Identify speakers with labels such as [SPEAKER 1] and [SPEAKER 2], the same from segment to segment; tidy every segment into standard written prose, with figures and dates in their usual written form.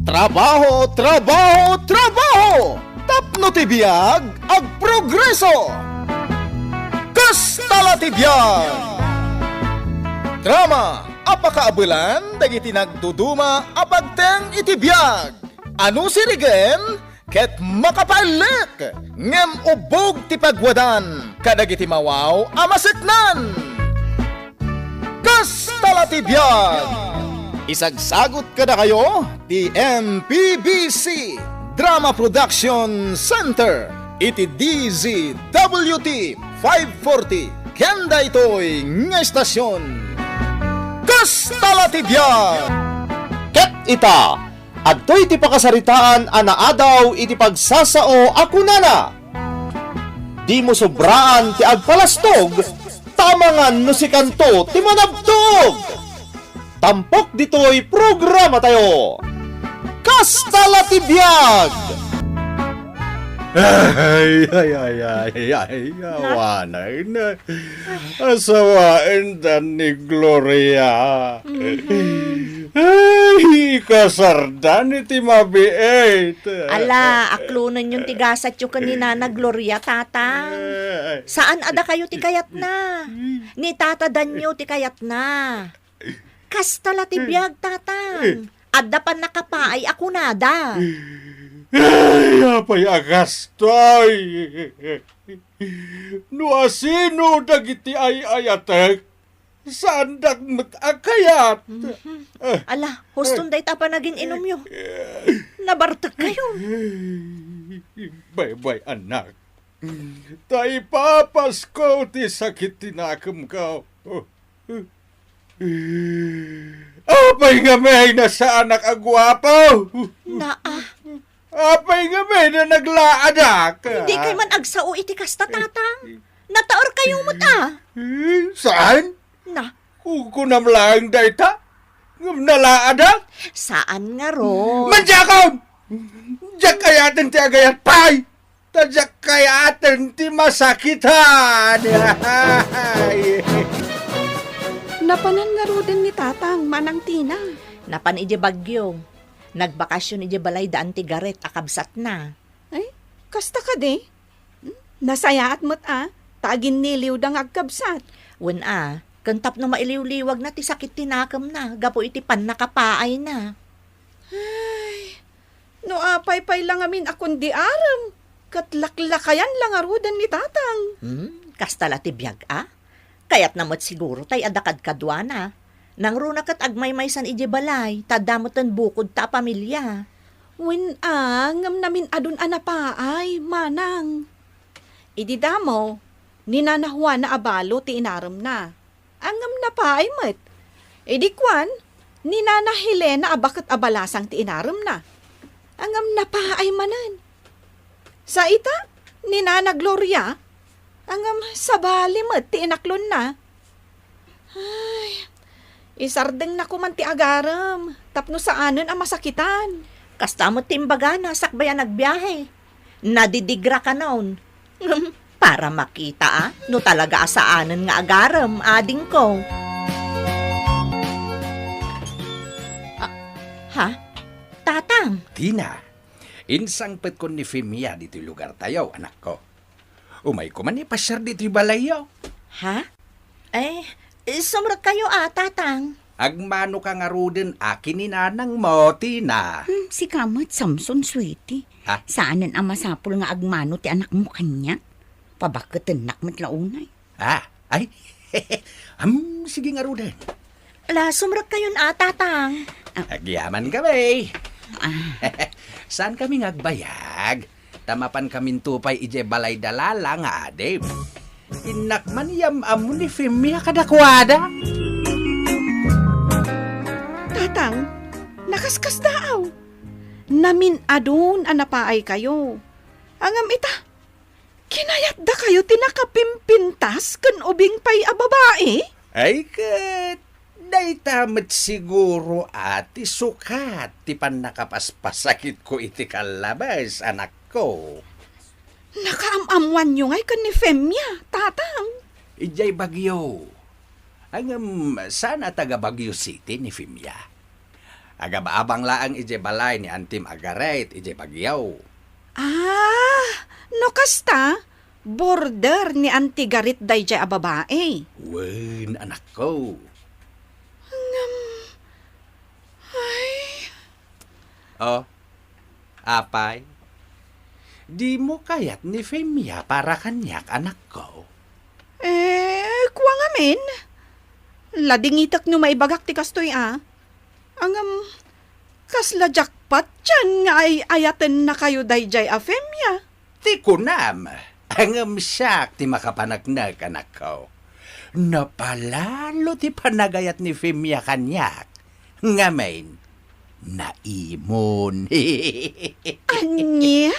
[SPEAKER 1] Trabaho, trabaho, trabaho! Tapno ti biag, ag progreso! Kastala ti biag! Drama, apakaabulan, dagiti nagduduma, apagteng iti biag! Ano sirigen? Ket makapalik! Ngem ubog ti pagwadan, kadagiti mawaw, amasiknan! Kastala ti biag! Isagsagot kada kayo, di MPBC Drama Production Center, iti DZWT 540, kenda ito'y nga estasyon. Kastala ti biag! Ket ita, adto'y ti pakasaritaan anaadaw iti pagsasao ako nana. Di mo sobraan ti agpalastog, tamangan no si kanto ti manabtog. Tampok dito'y programa tayo. Kastala ti biag!
[SPEAKER 2] Awanay na. Asawain dan ni Gloria. Ay, kasardan iti mabiit.
[SPEAKER 3] Ala, aklunan yung tigasat yung kanina na Gloria, tata. Saan ada kayo ti kayat na? Ni tata danyo ti kayat na. Kastala ti biag, tatang. Adda pa nakapaay ako nada.
[SPEAKER 2] Ay, apay agastoy. No asino dagiti ay ayatek. Saan dagmat akayat?
[SPEAKER 3] Ala, huston day tapa naging inom yo. Nabartag kayo.
[SPEAKER 2] Bay, anak. Tay papasko ti sakit tinakam ka. Apay nga may na sa anak agwapo. Apay nga may na naglaadak.
[SPEAKER 3] Hindi kay man agsao iti kasta, tatang. Nataor kayong mata.
[SPEAKER 2] Saan?
[SPEAKER 3] Na,
[SPEAKER 2] Kukunam lang dayta. Ngam nalaadak.
[SPEAKER 3] saan nga ro?
[SPEAKER 2] Manjakon! Diyak kayatin ti agayat pay. Tadyak kayatin ti masakitan.
[SPEAKER 4] Napanan nga ro din ni tatang, manang tina.
[SPEAKER 3] Napan ije bagyo. Nagbakasyon ije balay daan ti garet akabsat na.
[SPEAKER 4] Ay, kasta ka de. Nasayaat mo't tagin niliw dang agkabsat.
[SPEAKER 3] Wen kantap na mailiw-liwag na ti sakit tinakam na. Gapo iti pan nakapaay na.
[SPEAKER 4] Ay, no apay-pay lang amin akong di aram. Katlaklakayan lang arudan ni tatang.
[SPEAKER 3] Kastala ti biyag Kayat namot siguro tay adakad kadwana. Nang runa kat agmaymaysan ije balay, tadamotan bukod ta pamilya.
[SPEAKER 4] Wen ngam namin adun anapaay, manang. Idi damo, ninanahuan na abalo ti inaram na. Angam na paay met. Idi kwan, ninanahile na abakat abalasang ti inaram na. Angam na paay manan. Sa ita, ninana Gloria, angam sabali met ti inaklon na. Ay, isardeng na kuman ti agaram. Tapno saanon ang masakitan.
[SPEAKER 3] Kastamot timbaga na sakbayan nagbiyahe. Nadidigra ka noon. Para makita no talaga asaanan nga agaram, ading ko. Ha? Tatang?
[SPEAKER 5] Tina, insangpet ko ni Femia dito lugar tayo, anak ko. Umay ko man ipasyar dito balayaw.
[SPEAKER 3] Ha? Sumrat kayo tatang.
[SPEAKER 5] Agmano ka nga ruden akin ni nanang mo, Tina.
[SPEAKER 6] Si Kamat Samson Sweetie.
[SPEAKER 5] Ha?
[SPEAKER 6] Saanan ang masapul nga agmano ti anak mo kanya? Pabakit anak mo't launay.
[SPEAKER 5] Ay, sige nga ruden.
[SPEAKER 3] Ala, sumrat kayo tatang.
[SPEAKER 5] Agyaman kami. Saan kami ngagbayag? Tamapan kaming tupay ije balay dalala nga adem. Inakman yam amo ni Femia kadakwada.
[SPEAKER 4] Tatang, nakaskas daaw. Namin adun anapaay kayo. Angam ita, kinayat da kayo tinakapimpintas kan ubing pay babae?
[SPEAKER 5] Ay kat, daytamat siguro ati sukat ti pan nakapaspasakit ko iti kalabas, anak ko.
[SPEAKER 4] Nakaamamwan nyo ngay kan ni Femia, tatang.
[SPEAKER 5] Ijay Bagyo. Ang sana taga Bagyo City ni Femia. Agabaabang laang ije balay ni Antim Agaret, ije Bagyaw.
[SPEAKER 4] No kasta, border ni Antigarit dayjay a babae.
[SPEAKER 5] Wen, anak ko. Oh, apay? Di mo kayat ni Femia para kanyak, anak ko.
[SPEAKER 4] Kuwa nga men. Ladingitak no maibagak ti kastoy Ang kasla jackpot dyan nga ay ayaten na kayo dayjay a femya.
[SPEAKER 5] Ti kunam, ang siyak ti makapanagnak, anak ko. Napalalo ti panagayat ni Femia kanyak. Ngamen, naimon.
[SPEAKER 4] Anya?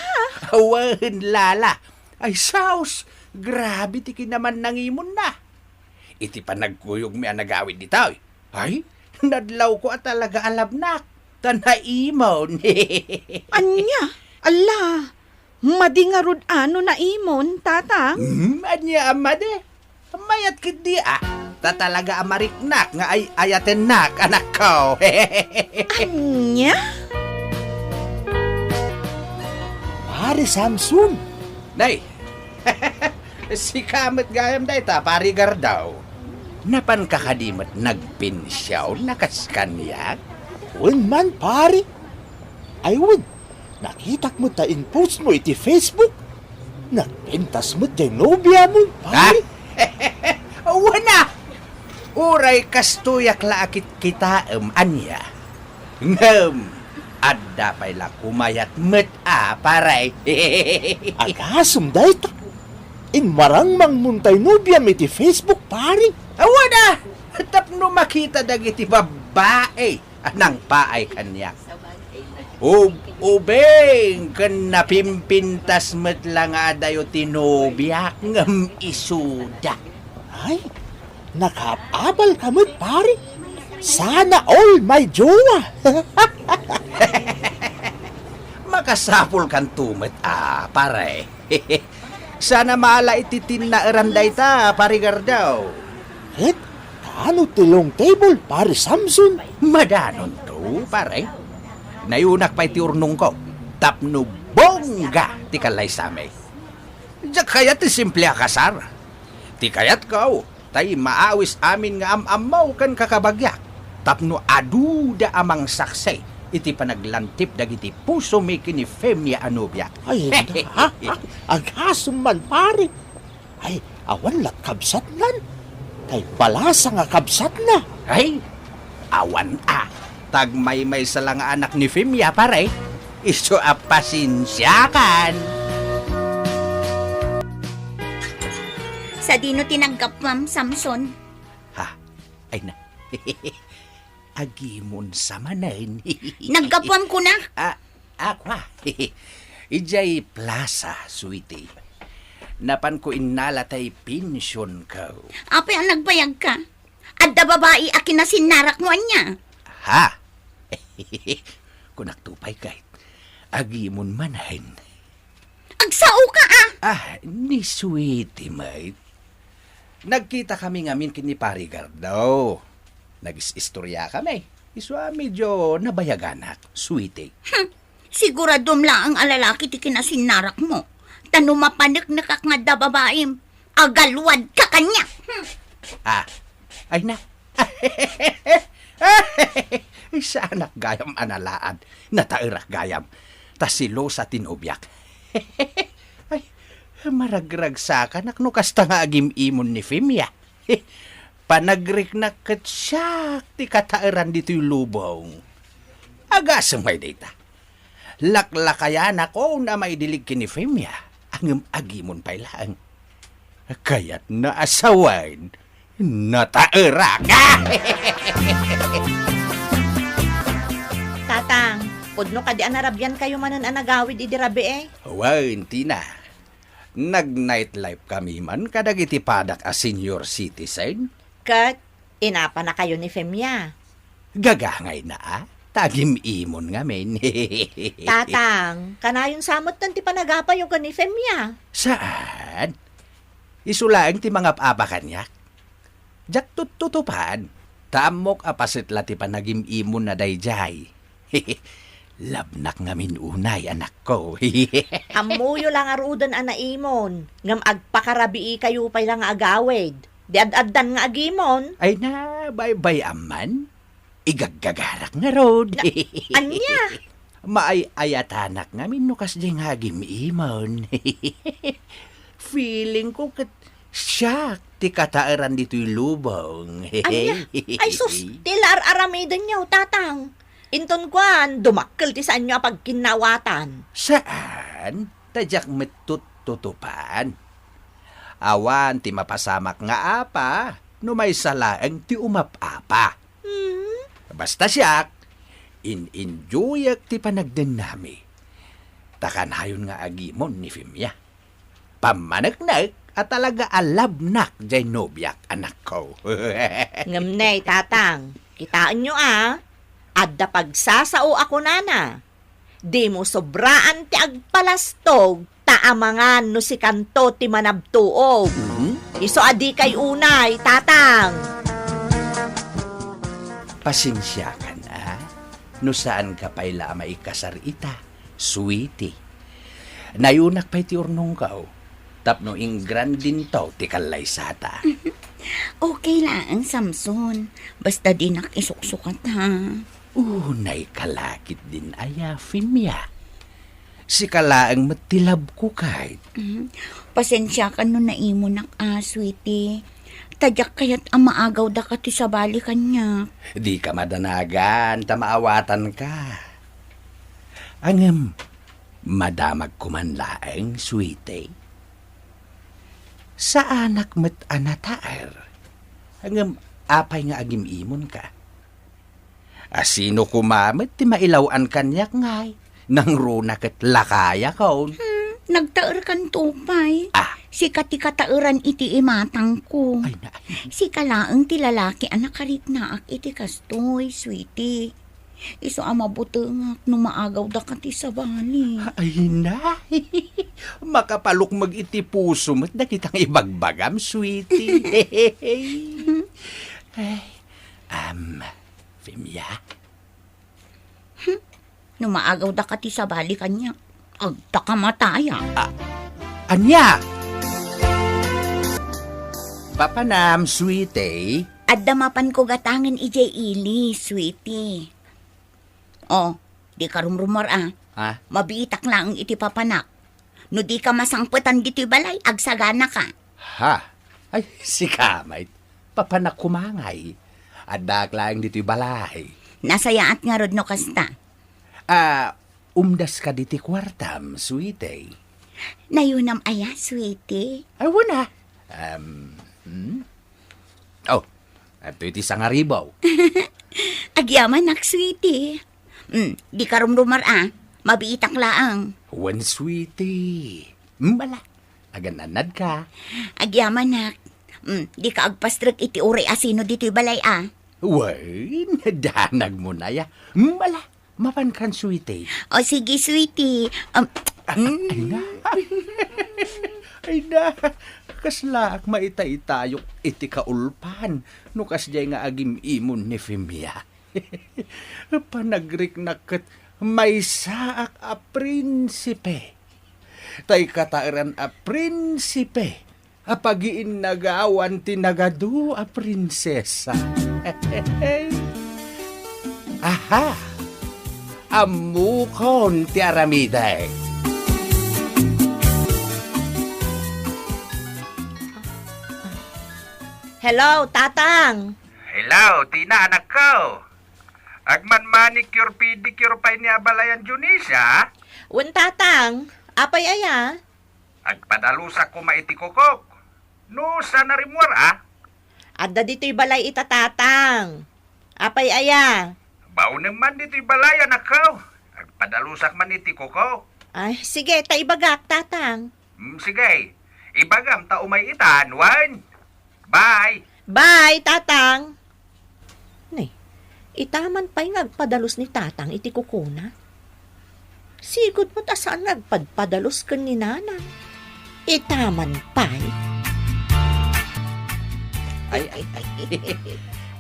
[SPEAKER 5] Awan, lala. Ay, saus. Grabe ti kinaman nangimon na. Iti pa nagkuyog mi anagawid dito. Ay, nadlaw ko at talaga alabnak. Tanaimon.
[SPEAKER 4] Anya? Ala, madingarod ano na imon, tata?
[SPEAKER 5] Anya amade. Mayat kidi tatalaga amariknak nga ay ayaten nak, anak ko.
[SPEAKER 4] Anya?
[SPEAKER 1] Pare Samson,
[SPEAKER 5] Nay, si Kamet gayam day ta, parigar daw. Napan kakadimat nagpinsyaw, nakaskanyak.
[SPEAKER 1] wen man pare. Ay wen, nakitak mo ta in post mo iti Facebook. Nagpintas mo tayo nobya mo, pare.
[SPEAKER 5] Wana! Uray kastuyak laakit kita anya. Ngam, adda pa'y la kumayat met paray.
[SPEAKER 1] Agasum day ta. In marang mangmuntay nobya mo iti Facebook, pare.
[SPEAKER 5] Wana! Tapno makita dagiti babae anang paay kanya. Ubeng kan napimpintas met lang adayo tinobyak ngam isuda.
[SPEAKER 1] Ay, nakapabal ka mo, pare. Sana all my jowa.
[SPEAKER 5] Makasapol kan tumet pare. Sana maala ititin na eranday ta, parigar daw.
[SPEAKER 1] Et, kano tilong table, pare Samson?
[SPEAKER 5] Madanon to, pare. Nayunak pa iti urnong ko. Tapno bongga ti kalay same. Diyak kaya ti simple akasar. Ti kayat ko, tay maawis amin nga amamaw kan kakabagyak. Tapno aduda amang saksay. Iti panaglantip dagiti puso mi kini Femia Anubia.
[SPEAKER 1] Ay, agasum man, pare. Ay, awan lat kabsat nan. Kay balasa nga kabsat na.
[SPEAKER 5] Ay, awan Tagmay-may sa lang anak ni Femia, pare. Iso apasinsyakan.
[SPEAKER 6] Sa dino tinanggap, Ma'am Samson.
[SPEAKER 5] Ha? Ay na. Agimon sa manan.
[SPEAKER 6] Naggapwam ko na.
[SPEAKER 5] Aqua. Ijay plaza, sweetie. Napan ko inalatay pensyon ko.
[SPEAKER 6] Apay ang nagbayag ka. Adda babae akin na sinarak mo niya.
[SPEAKER 5] Ha? Kunak tupay kahit. Agimon manahin.
[SPEAKER 6] Agsao ka
[SPEAKER 5] Ni sweetie, mate. Nagkita kami ngamin kini Parigar daw. Nag-istorya kami. Iswa medyo nabayaganak, sweetie.
[SPEAKER 6] Siguradom lang ang alalaki ti kinasinarak mo. Tano mapanik na kakngada babaim. Agalwad ka kanya.
[SPEAKER 5] Ay na. Sa anak gayam analaan. Natairak gayam. Tasilo sa tinubyak. Ay, maragrag sa kanak no kasta nga agim imon ni Femia. Panagrik na katsyak ti katairan dito yung lubong. Agasang may data. Laklakayan ako na may dilig kini Femia. Ang agimon pa ilang. Kaya't naasawan. Natairak.
[SPEAKER 3] Tatang, pudno ka di anarabyan kayo manan anagawid idirabi
[SPEAKER 5] Wan, Tina. Nag-nightlife kami man kadagiti padak a senior citizen.
[SPEAKER 3] Kat, inapa na kayo ni Femia.
[SPEAKER 5] Gagangay na Tagim imon nga men.
[SPEAKER 3] Tatang, kanayon samot nan ti panagapa yung ni Femia.
[SPEAKER 5] Saan? Isulaang ti mga papa kanyak. Jak tutupan. Tamok apasit lati panagim-imon na dayjay. Labnak ngamin unay, anak ko.
[SPEAKER 3] Amuyo lang arudan anaimon. Ngam agpakarabii kayo pay lang agawid. Di ad-addan nga agimon.
[SPEAKER 5] Ay na, bye-bye aman. Igaggagarak nga rod.
[SPEAKER 3] Anya?
[SPEAKER 5] Maay-ayatanak ngamin nukas di nga gim-imon. Feeling ko kat siyak ti kataaran dito'y lubong.
[SPEAKER 3] Anya? Ay sus, tilar aramidan niyo, tatang. Inton kwan, dumakkel ti saan niyo pagkinawatan.
[SPEAKER 5] Saan? Tadyak metut-tutupan. Awan ti mapasamak nga apa, no may salaang ti umapapa. Basta siyak, in-enjoyak ti panagden nami. Takanayon nga agimon ni Fimya. Pamanagnak at talaga alabnak jay nobyak anak ko.
[SPEAKER 3] Ngamnay, tatang. Kitaan nyo adda pagsasao ako nana. Di mo sobraan ti agpalastog, taamangan no si kanto ti manabtuog. Iso adi kay unay, tatang.
[SPEAKER 5] Pasensya ka na, no saan ka pa'y lamay kasarita, sweetie. Nayunak pa'y ti urnong kao, tapno ingran din to ti kalaysata.
[SPEAKER 6] Okay lang, Samson. Basta di nakisuksukat, ha?
[SPEAKER 5] Unay kalakit din aya, Fimya. Si kalaang matilab ko kahit.
[SPEAKER 6] Pasensya ka no naimo nak, sweetie. Tadyak kaya't amaagaw da ka ti sabali kanya.
[SPEAKER 5] Di ka madanagan, tamaawatan ka. Angem, madamag kumanlaeng, sweetie. Sa anak met anataer, angem, apay nga agim-imon ka. Asino kumamet, ti mailawan kanyak ngay, nang runak at lakaya kaon.
[SPEAKER 6] Nagtaer kan tupay. Si kati-katairan iti imatang ko.
[SPEAKER 5] Ay na,
[SPEAKER 6] Si kalaang ti lalaki anak karit na ak iti kastoy, sweetie. Iso amabutengak no maagaw da ka ti sabali.
[SPEAKER 5] ay na. Makapalok mag-iti puso mo't nakitang ibagbagam, sweetie. Ay, Fimya.
[SPEAKER 6] No maagaw da ka ti sabali kanya. Agta ka mataya.
[SPEAKER 5] Anya? Papanam, sweetie.
[SPEAKER 6] At damapan ko gatangan ijay ili, sweetie. Oh, di ka rumrumor
[SPEAKER 5] Ha?
[SPEAKER 6] Mabiitak lang iti papanak. No di ka masangputan dito'y balay, agsagana ka.
[SPEAKER 5] Ha? Ay, si Kamay. Papanak kumangay. Adak lang dito'y balay.
[SPEAKER 6] Nasayaat nga rod no kasta.
[SPEAKER 5] Umdas ka diti kwartam, sweetie.
[SPEAKER 6] Nayunam aya, sweetie.
[SPEAKER 5] Ay, wala. Oh, ato iti sangaribaw.
[SPEAKER 6] Agyaman nak, sweetie. Di ka rumrumar mabiitak laang.
[SPEAKER 5] Wan, sweetie. Bala. Agananad ka.
[SPEAKER 6] Agyaman nak. Di ka agpastrik iti uri asino dito'y balay
[SPEAKER 5] Way, nadanag mo na ya. Bala. Mapan kan, sweetie.
[SPEAKER 6] O sige, sweetie.
[SPEAKER 5] Ay na. Ay na. Kaslaak maita-itayok iti kaulpan. Nukas jay nga agim-imon ni Fimya. Panagrik naket may saak a prinsipe. Tay katairan a prinsipe. Apagiin nagawan tinagadu a prinsesa. Aha! Amukon ti aramiday.
[SPEAKER 3] Hello, tatang.
[SPEAKER 5] Hello, Tina, anak ko. Agman manicure pedicure pa ni abalayan Junisa.
[SPEAKER 3] Wen tatang, apay aya?
[SPEAKER 5] Agpadalusak ko maiti kokok. No, sana rimwar
[SPEAKER 3] Adda dito'y balay ita, tatang. Apay aya?
[SPEAKER 5] Bao naman dito'y balay, anak ko. Agpadalusak man iti kokok.
[SPEAKER 3] Ay, sige, taibagak, tatang.
[SPEAKER 5] Sige, ibagam ta umay itan, wan. Bye.
[SPEAKER 3] Bye, tatang. Nay, itaman pa'y nagpadalos ni tatang iti kukuna. Sigod mo ta saan nagpadpadalos ka ni nana. Itaman pa'y.
[SPEAKER 5] Ay.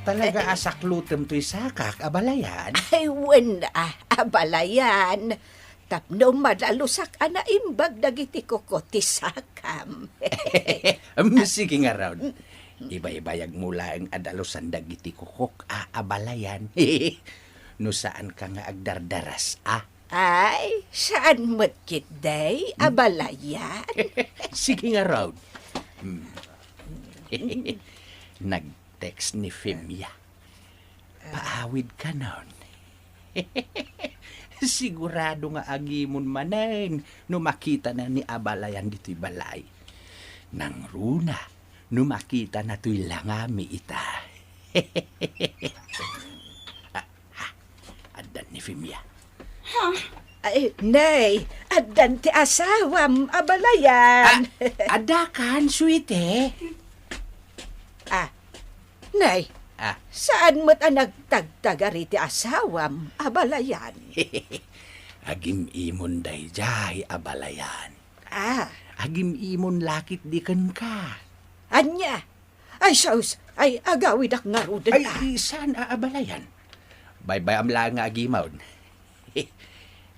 [SPEAKER 5] talaga asaklutem to'y sakak, abalayan.
[SPEAKER 4] Ay, wala, abalayan. Tapno madalusak ana imbag dagiti kokoti sakam.
[SPEAKER 5] Sige nga raon. Iba-ibayag mula ang adalusan dagiti kukok abalayan. No saan ka nga agdardaras
[SPEAKER 4] Ay, saan mo't day, abalayan?
[SPEAKER 5] Sige nga raon. Nag-text ni Femia. Paawid ka nun. Sigurado nga agimon maneng no makita na ni abalayan dito'y balay. Nang runa, no makita na to'y langami ita. Adan ni Femia.
[SPEAKER 4] Ay, nay, adan ti asawam, abalayan.
[SPEAKER 5] Adakan, sweetie.
[SPEAKER 4] Nay, saan mo't nagtagtagari ti asawam, abalayan?
[SPEAKER 5] Agim imon day jay abalayan. Agim imon lakit di kan ka.
[SPEAKER 4] Anya? Ay, saus, ay agawid ak nga rudan.
[SPEAKER 5] Ay, saan aabalayan? Bye-bye amla nga agimawd.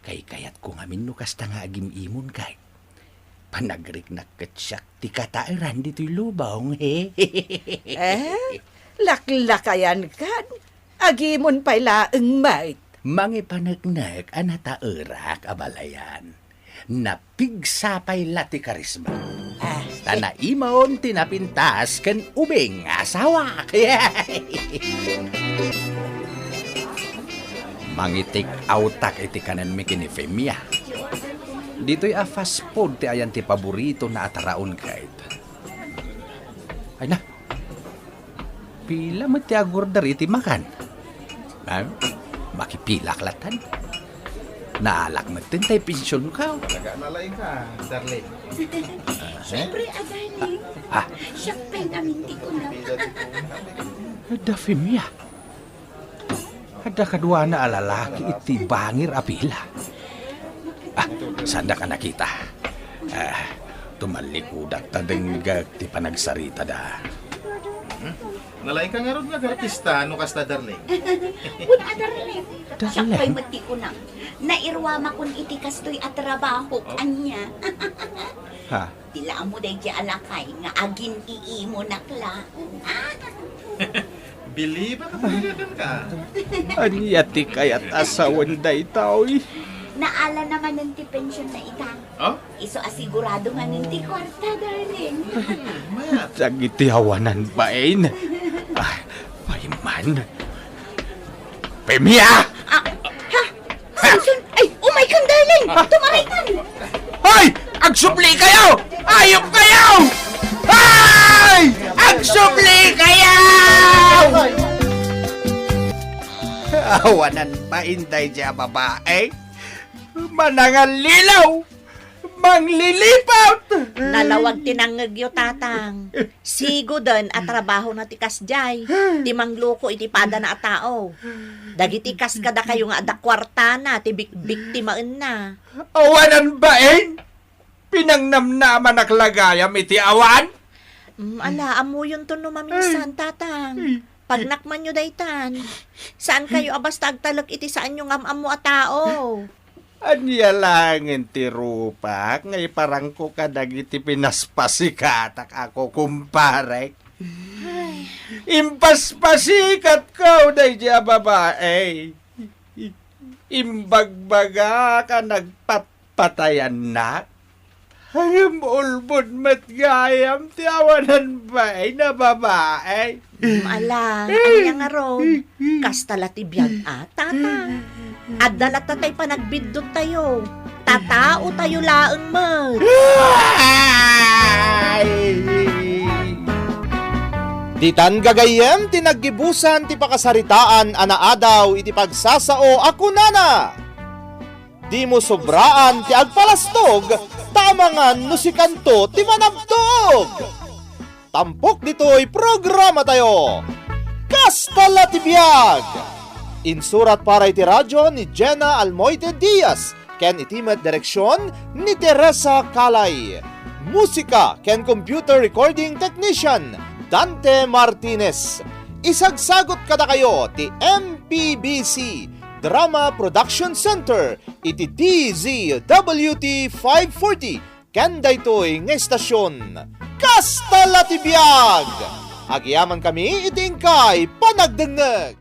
[SPEAKER 5] Kay kayat ko nga minukas ta nga agim imon kay. Panagrik na katsyak ti katairan dito'y lubong.
[SPEAKER 4] Laklakayan kan? Agimon pa'y laeng mait.
[SPEAKER 5] Mange panagnak anata erak abalayan. Napigsapay lati karisma. Tanaimon tinapintas ken ubing asawa. Mangitik autak iti kanan mi kini Femia. Dito'y fast food ti ayan ti paborito na ataraon kahit. Ay na. Pila mo ti agordar iti makan. Makipilak latan. Naalak mo tin tayo pensyon ka.
[SPEAKER 7] Nalay ka, darling.
[SPEAKER 6] Siyempre, darling. Siya pa'y naminti ko na.
[SPEAKER 5] Ada Femia. Ada kadua na alalaki iti bangir apila. Sanda ka nakita. Tumalikudak tadeng ti panagsarita da.
[SPEAKER 7] Nalay ka nga ron nga artista, ano kas na darling?
[SPEAKER 6] Wala, darling. Siya
[SPEAKER 5] Darling?
[SPEAKER 6] pa'y mati ko na. Nairwama kun iti kastoy at trabaho kanya. Tila mo day di alakay nga agin iimo nakla.
[SPEAKER 7] Bili ba kapaligan ka?
[SPEAKER 2] Anyati kayat asawan day tao'y.
[SPEAKER 6] Naala naman ng ti pensyon na ita.
[SPEAKER 7] Oh?
[SPEAKER 6] Iso asigurado nga ng ti kwarta, darling.
[SPEAKER 7] Mayat.
[SPEAKER 2] Sagiti hawanan bain. Paiman. Femia!
[SPEAKER 6] Samson, ay, oh my God, darling! Tumaraytan!
[SPEAKER 5] Hoy! Agsupli kayo! Ayop kayo! Hoy! Agsupli kayo! Awanan pa inday siya babae. Manangal lilaw! Manglilipat!
[SPEAKER 3] Nalawag tinangagyo tatang. Sigo den at trabaho na tikas jay. Timangluko iti pada na tao. Dagiti kas kada kayo nga ada kwarta na, ti biktimaan na.
[SPEAKER 2] Awanan bain? Pinangnamnaman naklagayam iti awan?
[SPEAKER 3] Ala, amo yun to no maminsan tatang. Pagnakman nyo daytan. Saan kayo abasta agtalag iti saan yung amamo a tao?
[SPEAKER 2] Anya langin ti rupak, ngay parang ko kadagiti pinaspasikatak ako kumpare. Impaspasikat ko, day diya babae. Imbagbaga ka nagpatpatayan na. Hangam ulbod matgayam ti awanan ba na babae.
[SPEAKER 3] Ala, anya nga ron. Kastala ti biyag tatang. At dalat na tayo panagbidot tayo. Tatao tayo laeng mo.
[SPEAKER 1] Ditan gagayem tinaggibusan ti pakasaritaan anaadaw iti pagsasao ako nana. Di mo sobraan ti agpalastog, tamangan no si kanto ti manabtog. Tampok dito'y programa tayo. Kastala ti biyag. Insurat para iti radyo ni Jenna Almoite Diaz, ken itimet direksyon ni Teresa Calay. Musika ken computer recording technician Dante Martinez. Isagsagot kada kayo ti MPBC Drama Production Center iti DZWT 540 ken daytoy nga estasyon. Kasta la ti biag! Agyaman kami iting kay panagdengeg.